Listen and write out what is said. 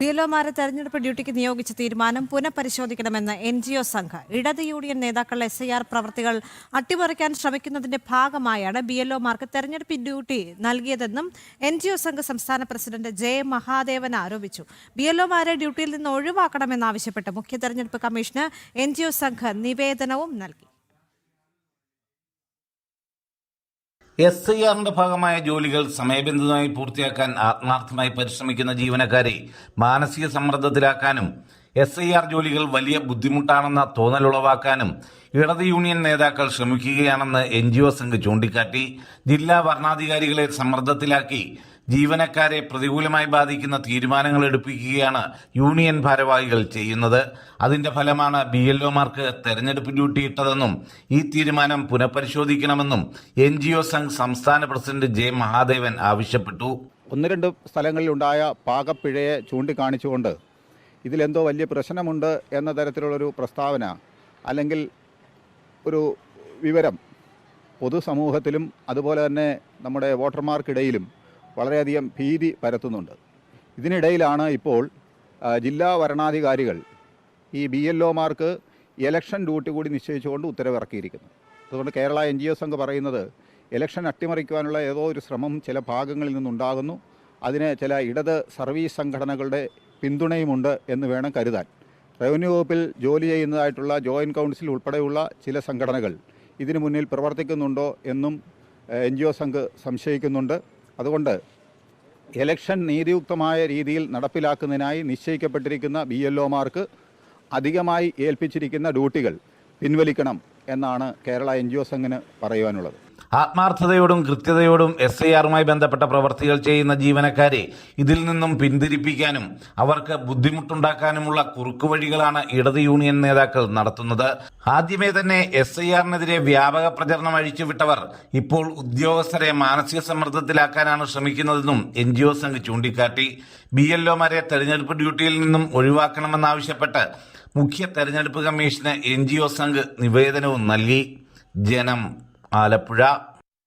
പിഎൽഒമാരെ തെരഞ്ഞെടുപ്പ് ഡ്യൂട്ടിക്ക് നിയോഗിച്ച തീരുമാനം പുനഃപരിശോധിക്കണമെന്ന് NGO സംഘം. ഇടത് യൂണിയൻ നേതാക്കൾ SIR പ്രവൃത്തികൾ അട്ടിമറിക്കാൻ ശ്രമിക്കുന്നതിന്റെ ഭാഗമായാണ് BLOമാർക്ക് തെരഞ്ഞെടുപ്പ് ഡ്യൂട്ടി നൽകിയതെന്നും NGO സംഘ സംസ്ഥാന പ്രസിഡന്റ് J മഹാദേവൻ ആരോപിച്ചു. BLOമാരെ ഡ്യൂട്ടിയിൽ നിന്ന് ഒഴിവാക്കണമെന്നാവശ്യപ്പെട്ട് മുഖ്യ തെരഞ്ഞെടുപ്പ് കമ്മീഷന് NGO സംഘം നിവേദനവും നൽകി. SIRന്റെ ഭാഗമായ ജോലികൾ സമയബന്ധിതമായി പൂർത്തിയാക്കാൻ ആത്മാർത്ഥമായി പരിശ്രമിക്കുന്ന ജീവനക്കാരെ മാനസിക സമ്മർദ്ദത്തിലാക്കാനും SIR ജോലികൾ വലിയ ബുദ്ധിമുട്ടാണെന്ന തോന്നലുളവാക്കാനും ഇടത് യൂണിയൻ നേതാക്കൾ ശ്രമിക്കുകയാണെന്ന് NGO സംഘ് ചൂണ്ടിക്കാട്ടി. ജില്ലാ ഭരണാധികാരികളെ സമ്മർദ്ദത്തിലാക്കി ജീവനക്കാരെ പ്രതികൂലമായി ബാധിക്കുന്ന തീരുമാനങ്ങൾ എടുപ്പിക്കുകയാണ് യൂണിയൻ ഭാരവാഹികൾ ചെയ്യുന്നത്. അതിന്റെ ഫലമാണ് BLOമാർക്ക് തെരഞ്ഞെടുപ്പ് ഡ്യൂട്ടി ഇട്ടതെന്നും ഈ തീരുമാനം പുനഃപരിശോധിക്കണമെന്നും NGO സംഘ് സംസ്ഥാന പ്രസിഡന്റ് J മഹാദേവൻ ആവശ്യപ്പെട്ടു. ഒന്ന് രണ്ട് സ്ഥലങ്ങളിലുണ്ടായ പാകപ്പിഴയെ ചൂണ്ടിക്കാണിച്ചുകൊണ്ട് ഇതിലെന്തോ വലിയ പ്രശ്നമുണ്ട് എന്ന തരത്തിലുള്ളൊരു പ്രസ്താവന അല്ലെങ്കിൽ ഒരു വിവരം പൊതുസമൂഹത്തിലും അതുപോലെ തന്നെ നമ്മുടെ വോട്ടർമാർക്കിടയിലും വളരെയധികം ഭീതി പരത്തുന്നുണ്ട്. ഇതിനിടയിലാണ് ഇപ്പോൾ ജില്ലാ വരണാധികാരികൾ ഈ BLOമാർക്ക് ഇലക്ഷൻ ഡ്യൂട്ടി കൂടി നിശ്ചയിച്ചുകൊണ്ട് ഉത്തരവിറക്കിയിരിക്കുന്നത്. അതുകൊണ്ട് കേരള NGO സംഘ് പറയുന്നത് ഇലക്ഷൻ അട്ടിമറിക്കുവാനുള്ള ഏതോ ഒരു ശ്രമം ചില ഭാഗങ്ങളിൽ നിന്നുണ്ടാകുന്നു. അതിന് ചില ഇടത് സർവീസ് സംഘടനകളുടെ പിന്തുണയുമുണ്ട് എന്ന് വേണം കരുതാൻ. റവന്യൂ വകുപ്പിൽ ജോലി ചെയ്യുന്നതായിട്ടുള്ള ജോയിൻറ്റ് കൗൺസിൽ ഉൾപ്പെടെയുള്ള ചില സംഘടനകൾ ഇതിനു മുന്നിൽ പ്രവർത്തിക്കുന്നുണ്ടോ എന്നും NGO സംഘ് സംശയിക്കുന്നുണ്ട്. അതുകൊണ്ട് ഇലക്ഷൻ നീതിയുക്തമായ രീതിയിൽ നടപ്പിലാക്കുന്നതിനായി നിശ്ചയിക്കപ്പെട്ടിരിക്കുന്ന BLOമാർക്ക് അധികമായി ഏൽപ്പിച്ചിരിക്കുന്ന ഡ്യൂട്ടികൾ പിൻവലിക്കണം എന്നാണ് കേരള NGO സംഘിന് പറയുവാനുള്ളത്. ആത്മാർത്ഥതയോടും കൃത്യതയോടും SIRമായി ബന്ധപ്പെട്ട പ്രവർത്തികൾ ചെയ്യുന്ന ജീവനക്കാരെ ഇതിൽ നിന്നും പിന്തിരിപ്പിക്കാനും അവർക്ക് ബുദ്ധിമുട്ടുണ്ടാക്കാനുമുള്ള കുറുക്കുവഴികളാണ് ഇടത് യൂണിയൻ നേതാക്കൾ നടത്തുന്നത്. ആദ്യമേ തന്നെ SIRനെതിരെ വ്യാപക പ്രചരണം അഴിച്ചുവിട്ടവർ ഇപ്പോൾ ഉദ്യോഗസ്ഥരെ മാനസിക സമ്മർദ്ദത്തിലാക്കാനാണ് ശ്രമിക്കുന്നതെന്നും NGO സംഘ് ചൂണ്ടിക്കാട്ടി. BLOമാരെ തെരഞ്ഞെടുപ്പ് ഡ്യൂട്ടിയിൽ നിന്നും ഒഴിവാക്കണമെന്നാവശ്യപ്പെട്ട് മുഖ്യ തെരഞ്ഞെടുപ്പ് കമ്മീഷന് NGO സംഘ് നിവേദനവും നൽകി. ജനം, ആലപ്പുഴ.